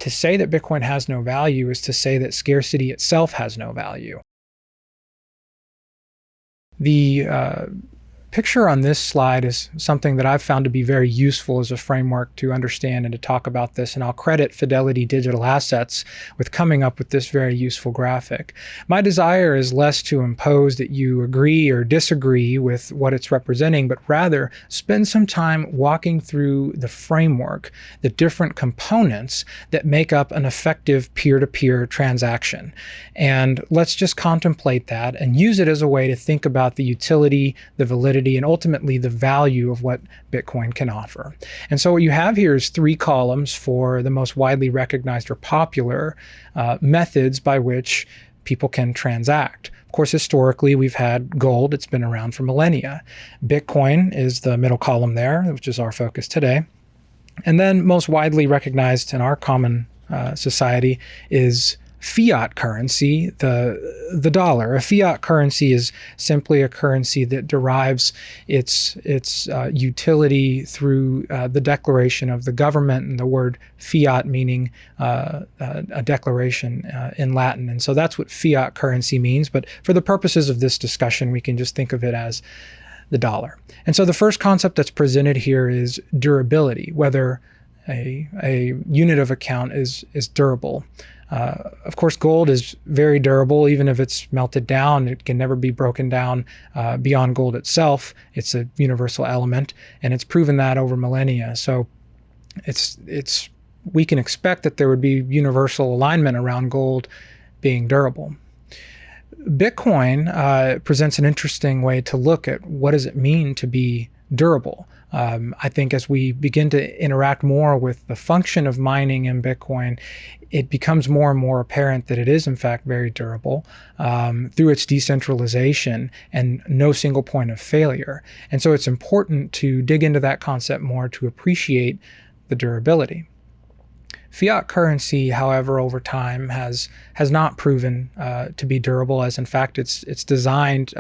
to say that Bitcoin has no value is to say that scarcity itself has no value. The picture on this slide is something that I've found to be very useful as a framework to understand and to talk about this, and I'll credit Fidelity Digital Assets with coming up with this very useful graphic. My desire is less to impose that you agree or disagree with what it's representing, but rather spend some time walking through the framework, the different components that make up an effective peer-to-peer transaction. And let's just contemplate that and use it as a way to think about the utility, the validity, and ultimately the value of what Bitcoin can offer. And so what you have here is 3 columns for the most widely recognized or popular methods by which people can transact. Of course, historically, we've had gold. It's been around for millennia. Bitcoin is the middle column there, which is our focus today. And then most widely recognized in our common society is fiat currency, the dollar. A fiat currency is simply a currency that derives its utility through the declaration of the government, and the word fiat meaning a declaration in Latin. And so that's what fiat currency means. But for the purposes of this discussion, we can just think of it as the dollar. And so the first concept that's presented here is durability, whether a unit of account is durable. Of course, gold is very durable. Even if it's melted down, it can never be broken down beyond gold itself. It's a universal element, and it's proven that over millennia. So we can expect that there would be universal alignment around gold being durable. Bitcoin presents an interesting way to look at what does it mean to be durable. I think as we begin to interact more with the function of mining in Bitcoin, it becomes more and more apparent that it is in fact very durable through its decentralization and no single point of failure. And so it's important to dig into that concept more to appreciate the durability. Fiat currency, however, over time has not proven to be durable, as in fact it's designed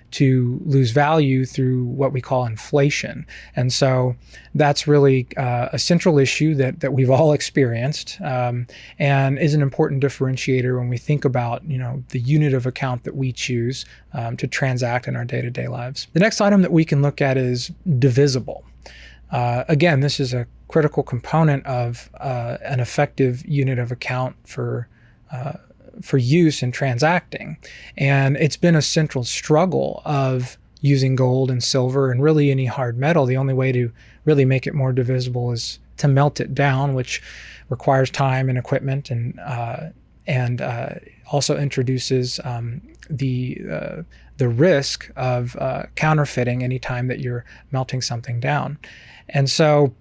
to lose value through what we call inflation. And so that's really a central issue that we've all experienced and is an important differentiator when we think about the unit of account that we choose to transact in our day-to-day lives. The next item that we can look at is divisible. Again, this is a critical component of an effective unit of account for use in transacting. And it's been a central struggle of using gold and silver and really any hard metal. The only way to really make it more divisible is to melt it down, which requires time and equipment, and also introduces the risk of counterfeiting anytime that you're melting something down. And so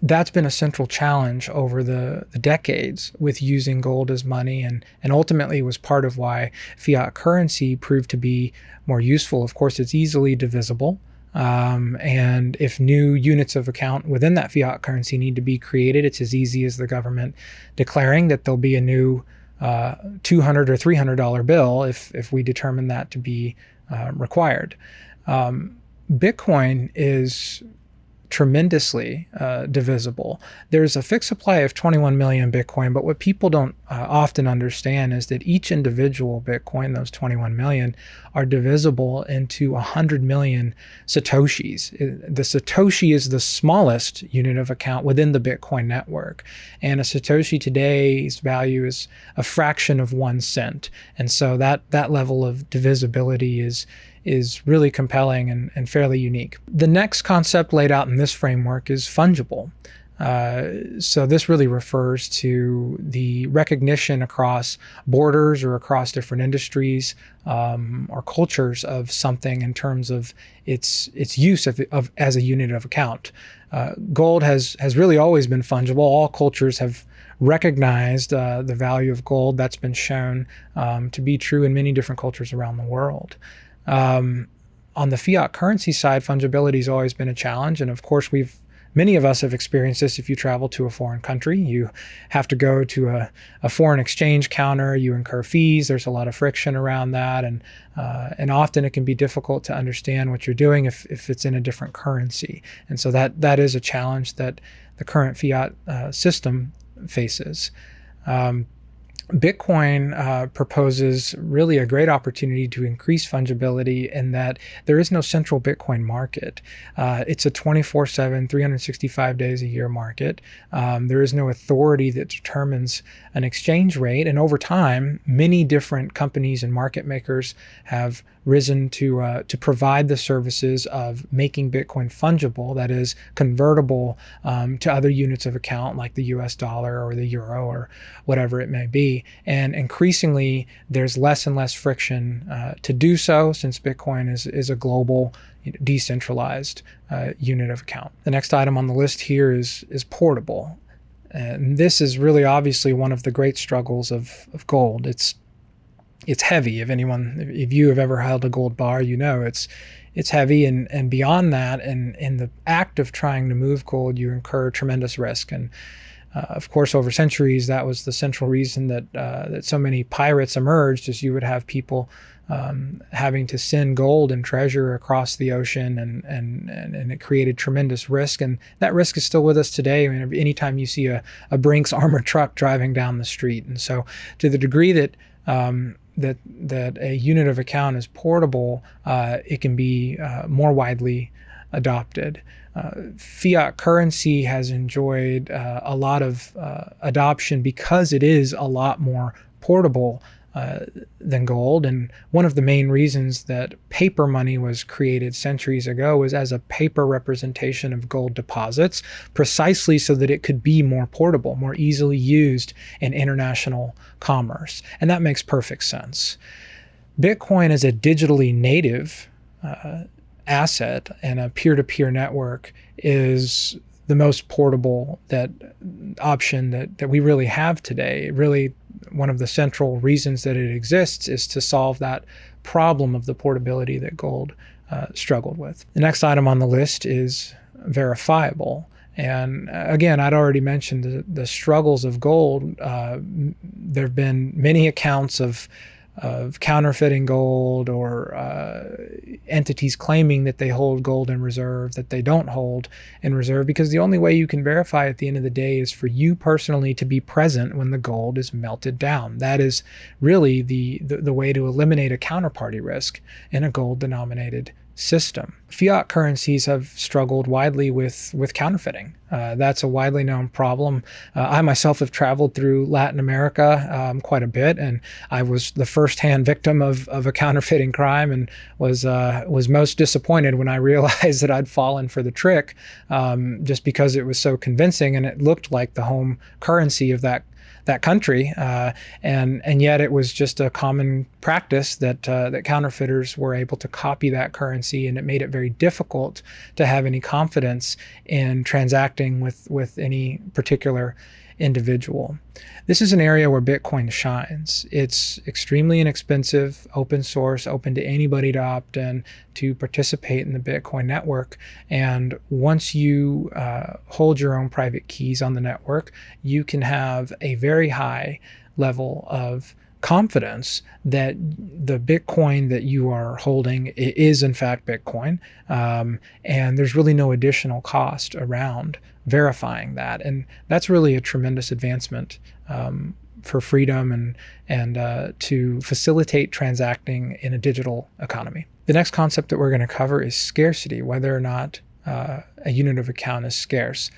that's been a central challenge over the decades with using gold as money, and ultimately was part of why fiat currency proved to be more useful. Of course, it's easily divisible. And if new units of account within that fiat currency need to be created, it's as easy as the government declaring that there'll be a new $200 or $300 bill if we determine that to be required. Bitcoin is tremendously divisible. There's a fixed supply of 21 million Bitcoin, but what people don't often understand is that each individual Bitcoin, those 21 million, are divisible into 100 million Satoshis. The Satoshi is the smallest unit of account within the Bitcoin network. And a Satoshi today's value is a fraction of 1 cent. And so that level of divisibility is really compelling and fairly unique. The next concept laid out in this framework is fungible. So this really refers to the recognition across borders or across different industries or cultures of something in terms of its use of as a unit of account. Gold has really always been fungible. All cultures have recognized the value of gold. That's been shown to be true in many different cultures around the world. On the fiat currency side, fungibility has always been a challenge. And of course, many of us have experienced this. If you travel to a foreign country, you have to go to a foreign exchange counter, you incur fees. There's a lot of friction around that. And often it can be difficult to understand what you're doing if it's in a different currency. And so that is a challenge that the current fiat system faces. Bitcoin proposes really a great opportunity to increase fungibility in that there is no central Bitcoin market. It's a 24/7, 365 days a year market. There is no authority that determines an exchange rate. And over time, many different companies and market makers have risen to provide the services of making Bitcoin fungible, that is, convertible to other units of account like the US dollar or the euro or whatever it may be. And increasingly, there's less and less friction to do so, since Bitcoin is a global, decentralized unit of account. The next item on the list here is portable. And this is really obviously one of the great struggles of gold. It's heavy. If you have ever held a gold bar, you know it's heavy, and beyond that, and in the act of trying to move gold, you incur tremendous risk. And of course, over centuries, that was the central reason that so many pirates emerged, is you would have people having to send gold and treasure across the ocean, and it created tremendous risk. And that risk is still with us today. I mean, anytime you see a Brinks armored truck driving down the street. And so to the degree that that a unit of account is portable, it can be more widely adopted. Fiat currency has enjoyed a lot of adoption because it is a lot more portable than gold. And one of the main reasons that paper money was created centuries ago was as a paper representation of gold deposits, precisely so that it could be more portable, more easily used in international commerce. And that makes perfect sense. Bitcoin is a digitally native asset, and a peer-to-peer network is the most portable option that we really have today. Really, one of the central reasons that it exists is to solve that problem of the portability that gold struggled with. The next item on the list is verifiable. And again, I'd already mentioned the struggles of gold. There have been many accounts of counterfeiting gold, or entities claiming that they hold gold in reserve that they don't hold in reserve, because the only way you can verify at the end of the day is for you personally to be present when the gold is melted down. That is really the way to eliminate a counterparty risk in a gold denominated system. Fiat currencies have struggled widely with counterfeiting. That's a widely known problem. I myself have traveled through Latin America quite a bit, and I was the first-hand victim of a counterfeiting crime, and was most disappointed when I realized that I'd fallen for the trick, just because it was so convincing and it looked like the home currency of that country, and yet it was just a common practice that counterfeiters were able to copy that currency, and it made it very difficult to have any confidence in transacting with any particular individual. This is an area where Bitcoin shines. It's extremely inexpensive, open source, open to anybody to opt in to participate in the Bitcoin network. And once you hold your own private keys on the network, you can have a very high level of confidence that the Bitcoin that you are holding is in fact Bitcoin, and there's really no additional cost around verifying that. And that's really a tremendous advancement for freedom and to facilitate transacting in a digital economy. The next concept that we're going to cover is scarcity, whether or not a unit of account is scarce.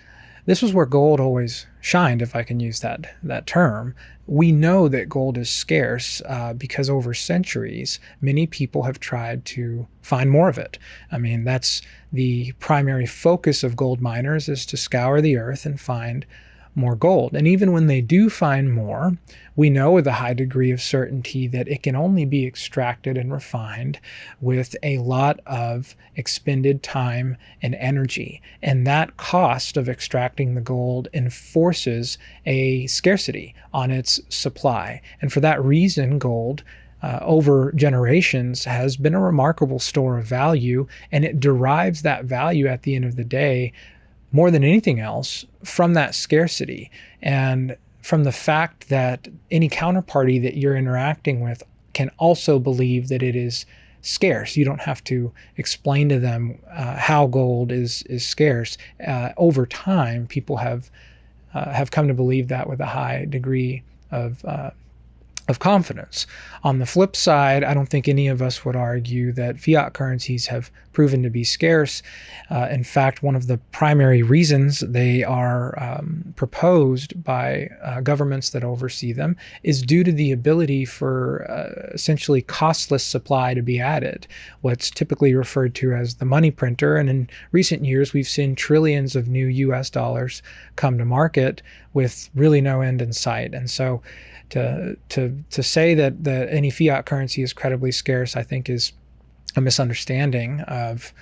This was where gold always shined, if I can use that term. We know that gold is scarce because over centuries, many people have tried to find more of it. I mean, that's the primary focus of gold miners, is to scour the earth and find more gold. And even when they do find more, we know with a high degree of certainty that it can only be extracted and refined with a lot of expended time and energy. And that cost of extracting the gold enforces a scarcity on its supply. And for that reason, gold over generations has been a remarkable store of value, and it derives that value at the end of the day more than anything else from that scarcity, and from the fact that any counterparty that you're interacting with can also believe that it is scarce. You don't have to explain to them how gold is scarce. Over time, people have have come to believe that with a high degree of confidence. On the flip side, I don't think any of us would argue that fiat currencies have proven to be scarce. In fact, one of the primary reasons they are proposed by governments that oversee them is due to the ability for essentially costless supply to be added, what's typically referred to as the money printer. And in recent years, we've seen trillions of new US dollars come to market with really no end in sight. And so to say that any fiat currency is credibly scarce, I think is a misunderstanding of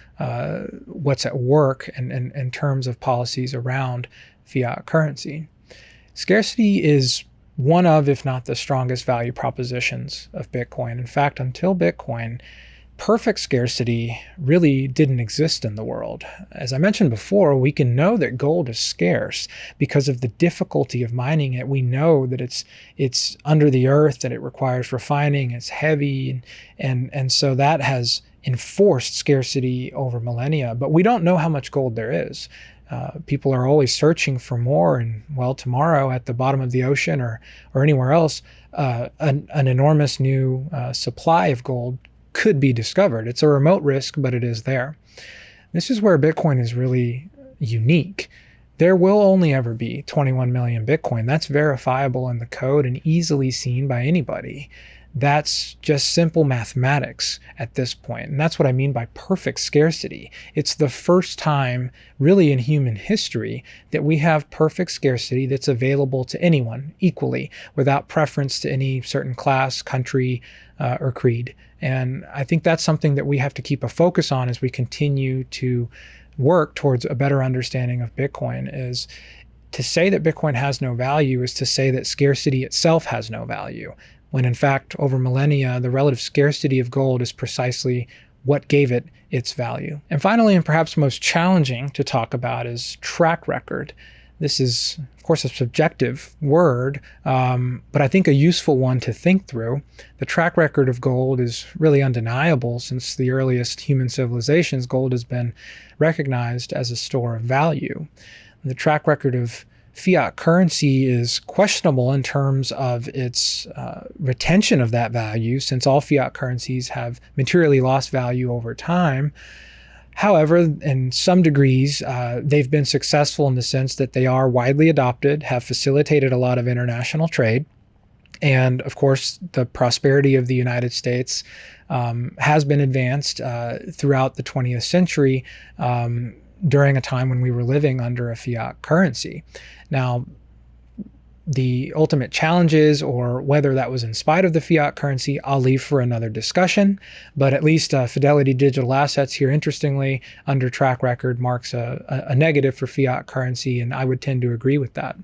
what's at work in terms of policies around fiat currency. Scarcity is one of, if not the strongest value propositions of Bitcoin. In fact, until Bitcoin, perfect scarcity really didn't exist in the world. As I mentioned before, we can know that gold is scarce because of the difficulty of mining it. We know that it's under the earth, that it requires refining, it's heavy, and so that has enforced scarcity over millennia. But we don't know how much gold there is. People are always searching for more, and well, tomorrow at the bottom of the ocean or anywhere else, an enormous new supply of gold could be discovered. It's a remote risk, but it is there. This is where Bitcoin is really unique. There will only ever be 21 million Bitcoin. That's verifiable in the code and easily seen by anybody. That's just simple mathematics at this point. And that's what I mean by perfect scarcity. It's the first time really in human history that we have perfect scarcity that's available to anyone equally without preference to any certain class, country, or creed. And I think that's something that we have to keep a focus on as we continue to work towards a better understanding of Bitcoin. Is to say that Bitcoin has no value is to say that scarcity itself has no value, when in fact, over millennia, the relative scarcity of gold is precisely what gave it its value. And finally, and perhaps most challenging to talk about, is track record. This is, of course, a subjective word, but I think a useful one to think through. The track record of gold is really undeniable. Since the earliest human civilizations, gold has been recognized as a store of value. The track record of fiat currency is questionable in terms of its retention of that value, since all fiat currencies have materially lost value over time. However, in some degrees, they've been successful in the sense that they are widely adopted, have facilitated a lot of international trade. And of course, the prosperity of the United States has been advanced throughout the 20th century during a time when we were living under a fiat currency. Now, the ultimate challenges, or whether that was in spite of the fiat currency, I'll leave for another discussion. But at least Fidelity Digital Assets here, interestingly, under track record, marks a negative for fiat currency, and I would tend to agree with that.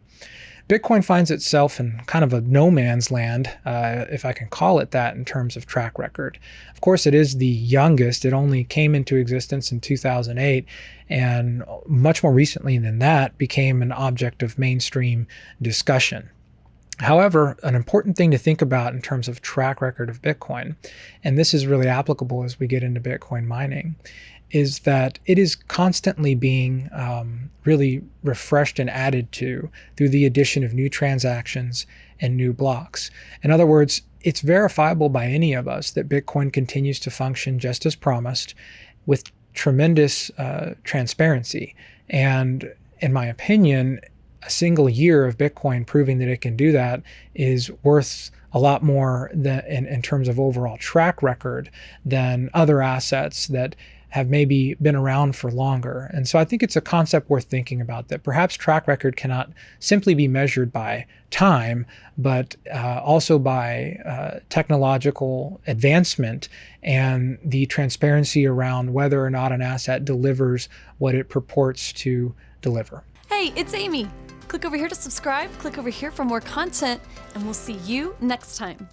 Bitcoin finds itself in kind of a no man's land, if I can call it that, in terms of track record. Of course, it is the youngest. It only came into existence in 2008, and much more recently than that became an object of mainstream discussion. However, an important thing to think about in terms of track record of Bitcoin, and this is really applicable as we get into Bitcoin mining, is that it is constantly being really refreshed and added to through the addition of new transactions and new blocks. In other words, it's verifiable by any of us that Bitcoin continues to function just as promised, with tremendous transparency. And in my opinion, a single year of Bitcoin proving that it can do that is worth a lot more than, in terms of overall track record, than other assets that have maybe been around for longer. And so I think it's a concept worth thinking about, that perhaps track record cannot simply be measured by time, but also by technological advancement and the transparency around whether or not an asset delivers what it purports to deliver. Hey, it's Amy. Click over here to subscribe, click over here for more content, and we'll see you next time.